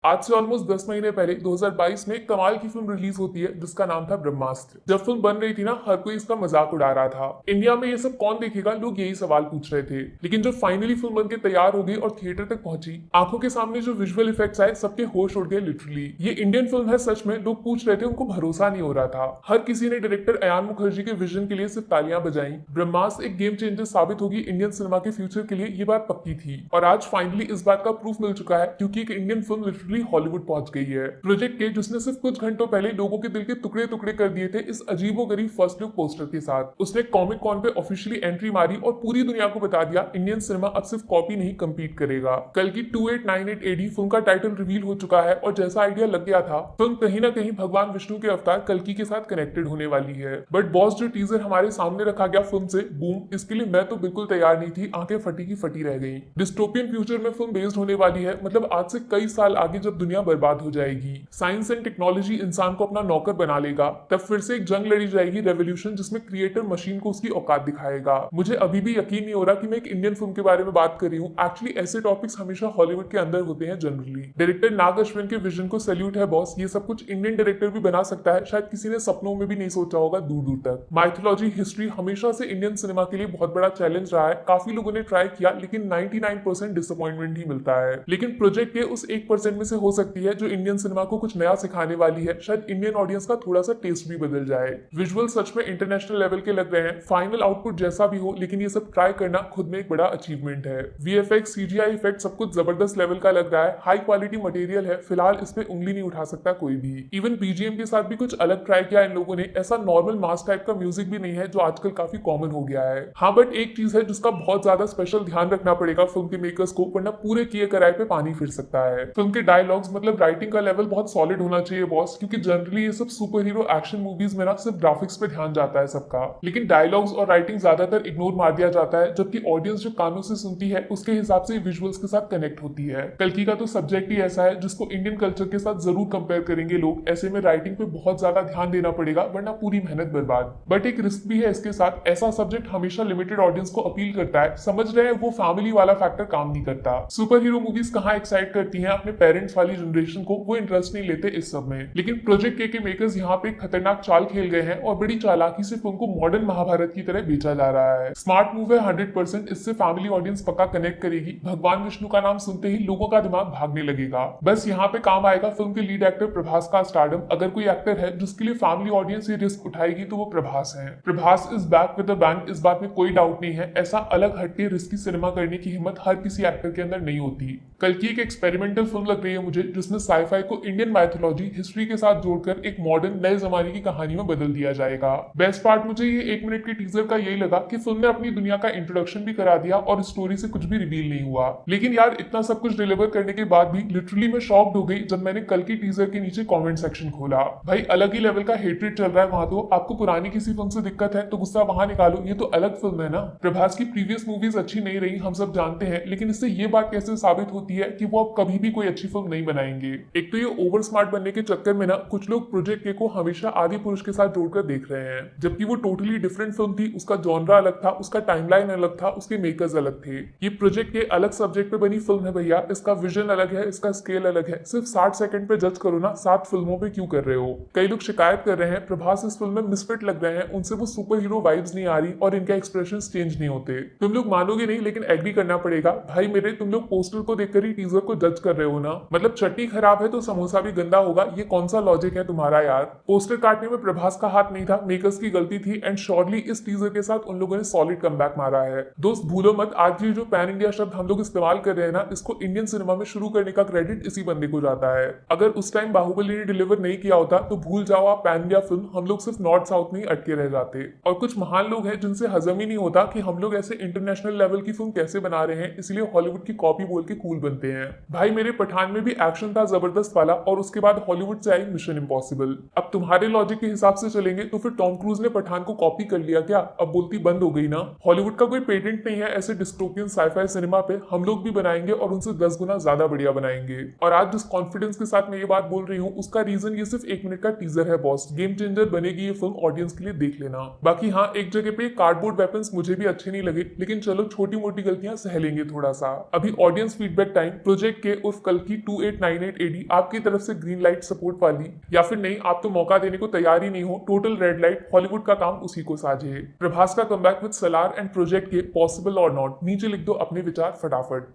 आज से ऑलमोस्ट 10 महीने पहले 2022 में एक कमाल की फिल्म रिलीज होती है जिसका नाम था ब्रह्मास्त्र। जब फिल्म बन रही थी ना, हर कोई इसका मजाक उड़ा रहा था। इंडिया में ये सब कौन देखेगा, लोग यही सवाल पूछ रहे थे। लेकिन जब फाइनली फिल्म बन के तैयार हो गई और थिएटर तक पहुंची, आंखों के सामने जो विजुअल इफेक्ट्स आए, सबके होश उड़ गए लिटरली। ये इंडियन फिल्म है सच में, लोग पूछ रहे थे, उनको भरोसा नहीं हो रहा था। हर किसी ने डायरेक्टर अयान मुखर्जी के विजन के लिए सिर्फ तालियां बजाई। ब्रह्मास्त्र एक गेम चेंजर साबित होगी इंडियन सिनेमा के फ्यूचर के लिए, ये बात पक्की थी। और आज फाइनली इस बात का प्रूफ मिल चुका है, क्योंकि एक इंडियन फिल्म लिटरली हॉलीवुड पहुंच गई है। प्रोजेक्ट के जिसने सिर्फ कुछ घंटों पहले लोगों के दिल के टुकड़े टुकड़े कर दिए थे इस अजीबोगरीब फर्स्ट लुक पोस्टर के साथ। उसने कॉमिक कॉन पे ऑफिशियली एंट्री मारी और पूरी दुनिया को बता दिया इंडियन सिनेमा अब सिर्फ कॉपी नहीं कम्पीट करेगा। कल की 2898 एडी फिल्म का टाइटल रिवील हो चुका है और जैसा आइडिया लग गया था, फिल्म कहीं ना कहीं भगवान विष्णु के अवतार कल्कि के साथ कनेक्टेड होने वाली है। बट बॉस, जो टीजर हमारे सामने रखा गया फिल्म से बूम, इसके लिए मैं तो बिल्कुल तैयार नहीं थी। आंखें फटी की फटी रह गई। डिस्टोपियन फ्यूचर में फिल्म बेस्ड होने वाली है, मतलब आज से कई साल आगे जब दुनिया बर्बाद हो जाएगी, साइंस एंड टेक्नोलॉजी इंसान को अपना नौकर बना लेगा, तब फिर से एक जंग लड़ी जाएगी, रेवोल्यूशन, जिसमें क्रिएटर मशीन को उसकी औकात दिखाएगा। मुझे अभी भी यकीन नहीं हो रहा कि मैं एक इंडियन फिल्म के बारे में बात कर रही हूँ। एक्चुअली ऐसे टॉपिक्स हमेशा हॉलीवुड के अंदर होते हैं जनरली। डायरेक्टर नाग अश्विन के विजन को सैल्यूट है बॉस। ये सब कुछ इंडियन डायरेक्टर भी बना सकता है, शायद किसी ने सपनों में भी नहीं सोचा होगा दूर दूर तक। माइथोलॉजी हिस्ट्री हमेशा से इंडियन सिनेमा के लिए बहुत बड़ा चैलेंज रहा है। काफी लोगों ने ट्राई किया, लेकिन 99% डिसअपॉइंटमेंट ही मिलता है। लेकिन प्रोजेक्ट के उस 1% में से हो सकती है जो इंडियन सिनेमा को कुछ नया सिखाने वाली है। शायद इंडियन ऑडियंस का थोड़ा सा टेस्ट भी बदल जाए। विजुअल सच में इंटरनेशनल लेवल के लग रहे हैं। फाइनल आउटपुट जैसा भी हो, लेकिन ये सब ट्राई करना खुद में एक बड़ा अचीवमेंट है। वीएफएक्स, सीजीआई इफेक्ट सब कुछ जबरदस्त लेवल का लग रहा है। हाई क्वालिटी मटेरियल है। फिलहाल इस पे उंगली नहीं उठा सकता कोई भी। इवन बीजीएम के साथ भी कुछ अलग ट्राई किया इन लोगों ने। ऐसा नॉर्मल मास टाइप का म्यूजिक भी नहीं है जो आजकल काफी कॉमन हो गया है। हाँ, बट एक चीज है जिसका बहुत ज्यादा स्पेशल ध्यान रखना पड़ेगा फिल्म के मेकर्स को, वरना पूरे किए कराए पे पानी फिर सकता है। फिल्म के डायलॉग्स, मतलब राइटिंग का लेवल बहुत सॉलिड होना चाहिए बॉस, क्योंकि जनरली ये सब सुपर हीरो एक्शन मूवीज में ना सिर्फ ग्राफिक्स पे ध्यान जाता है सबका, लेकिन डायलॉग्स और राइटिंग ज्यादातर इग्नोर मार दिया जाता है, जबकि ऑडियंस जो कानों से सुनती है उसके हिसाब से विजुअल्स के साथ कनेक्ट होती है। कल्कि का तो सब्जेक्ट ही ऐसा है जिसको इंडियन कल्चर के साथ जरूर कंपेयर करेंगे लोग। ऐसे में राइटिंग पे बहुत ज्यादा ध्यान देना पड़ेगा, वरना पूरी मेहनत बर्बाद। बट एक रिस्क भी है इसके साथ। ऐसा सब्जेक्ट हमेशा लिमिटेड ऑडियंस को अपील करता है। समझ रहे हैं, वो फैमिली वाला फैक्टर काम नहीं करता। सुपर हीरो मूवीज कहाँ एक्साइट करती हैं अपने पेरेंट्स वाली जनरेशन को, वो इंटरेस्ट नहीं लेते इस सब में। लेकिन प्रोजेक्ट के मेकर्स यहाँ पे खतरनाक चाल खेल गए हैं और बड़ी चालाकी से फिल्म को मॉडर्न महाभारत की तरह बेचा जा रहा है। स्मार्ट मूव है 100%। इससे फैमिली ऑडियंस पक्का कनेक्ट करेगी। भगवान विष्णु का नाम सुनते ही लोगों का दिमाग भागने लगेगा। बस यहाँ पे काम आएगा फिल्म के लीड एक्टर प्रभास का स्टारडम। अगर कोई एक्टर है जिसके लिए फैमिली ऑडियंस ये रिस्क उठाएगी तो वो प्रभास है। Prabhas is back with the bang, इस बात में कोई डाउट नहीं है। ऐसा अलग हटके रिस्की सिनेमा करने की हिम्मत हर किसी एक्टर के अंदर नहीं होती। कल की एक एक्सपेरिमेंटल फिल्म लग रही है मुझे, जिसमें साईफाई को इंडियन माइथोलॉजी हिस्ट्री के साथ जोड़कर एक मॉडर्न नए जमाने की कहानी में बदल दिया जाएगा। बेस्ट पार्ट मुझे ये 1 मिनट के टीजर का यही लगा कि फिल्म ने अपनी दुनिया का इंट्रोडक्शन भी करा दिया और स्टोरी से कुछ भी रिवील नहीं हुआ। लेकिन यार, इतना सब कुछ डिलीवर करने के बाद भी लिटरली मैं शॉक्ड हो गई जब मैंने कल की टीजर के नीचे कमेंट सेक्शन खोला। भाई, अलग ही लेवल का हेट्रेड चल रहा है वहां। तो आपको पुरानी किसी फिल्म से दिक्कत है तो गुस्सा वहां निकालो, ये तो अलग फिल्म है ना। प्रभास की प्रीवियस मूवीज अच्छी नहीं रही, हम सब जानते हैं, लेकिन इससे ये बात कैसे साबित होती है कि वो अब कभी भी कोई अच्छी फिल्म नहीं बनाएंगे। एक तो ये ओवर स्मार्ट बनने के चक्कर में ना कुछ लोग प्रोजेक्ट के को हमेशा आदि पुरुष के साथ जोड़कर देख रहे हैं, जबकि वो टोटली डिफरेंट फिल्म थी। उसका जॉनरा अलग था, उसका टाइमलाइन अलग था, उसके मेकर्स अलग थे। ये प्रोजेक्ट के अलग सब्जेक्ट पे बनी फिल्म है भैया। इसका विजन अलग है, इसका स्केल अलग है। सिर्फ 60 सेकंड पे जज करो ना, 7 फिल्मों पे क्यों कर रहे हो। कई लोग शिकायत कर रहे हैं प्रभास इस फिल्म में मिसफिट लग रहे हैं, उनसे वो सुपर हीरो वाइब्स नहीं आ रही और इनके एक्सप्रेशन चेंज नहीं होते। तुम लोग मानोगे नहीं, लेकिन एग्री करना पड़ेगा भाई मेरे, तुम लोग पोस्टर को देखकर ही टीजर को जज कर रहे हो ना। मतलब चटनी खराब है तो समोसा भी गंदा होगा, ये कौन सा लॉजिक है तुम्हारा यार। पोस्टर काटने में प्रभास का हाथ नहीं था, मेकर्स की गलती थी। एंड श्योरली इस टीजर के साथ उन लोगों ने सॉलिड कमबैक मारा है। दोस्त भूलो मत, आज ये जो पैन इंडिया शब्द हम लोग इस्तेमाल कर रहे हैं ना, इसको इंडियन सिनेमा में शुरू करने का क्रेडिट इसी बंदे को जाता है। अगर उस टाइम बाहुबली ने डिलीवर नहीं किया होता तो भूल जाओ आप पैन इंडिया फिल्म, हम लोग सिर्फ नॉर्थ साउथ में ही अटके रह जाते। और कुछ महान लोग हैं जिनसे हजम ही नहीं होता कि हम लोग ऐसे इंटरनेशनल लेवल की फिल्म कैसे बना रहे हैं, इसलिए हॉलीवुड की कॉपी बोल के कूल बनते हैं। भाई मेरे, पठान में भी एक्शन था जबरदस्त वाला, और उसके बाद हॉलीवुड से आई मिशन इम्पॉसिबल। अब तुम्हारे लॉजिक के हिसाब से चलेंगे तो फिर टॉम क्रूज ने पठान को कॉपी कर लिया क्या? अब बोलती बंद हो गई ना। हॉलीवुड का कोई पेटेंट नहीं है ऐसे डिस्टोपियन साईफाई सिनेमा पे। हम लोग भी बनाएंगे और उनसे 10 गुना ज्यादा बढ़िया बनाएंगे। और आज जिस कॉन्फिडेंस के साथ मैं ये बात बोल रही हूँ, उसका रीजन ये सिर्फ 1 मिनट का टीजर है बॉस। गेम चेंजर बनेगी ये फिल्म, ऑडियंस के लिए देख लेना। बाकी हाँ, एक जगह पे कार्डबोर्ड वेपन्स मुझे भी अच्छे नहीं लगे, लेकिन चलो छोटी मोटी गलतियां सह लेंगे थोड़ा सा। अभी ऑडियंस फीडबैक टाइम। प्रोजेक्ट के उर्फ कल की 2898 एडी आपकी तरफ से ग्रीन लाइट सपोर्ट वाली, या फिर नहीं आप तो मौका देने को तैयार ही नहीं हो, टोटल रेड लाइट, हॉलीवुड का काम उसी को साझे है। प्रभास का comeback with Salaar and project के पॉसिबल और नॉट, नीचे लिख दो अपने विचार फटाफट।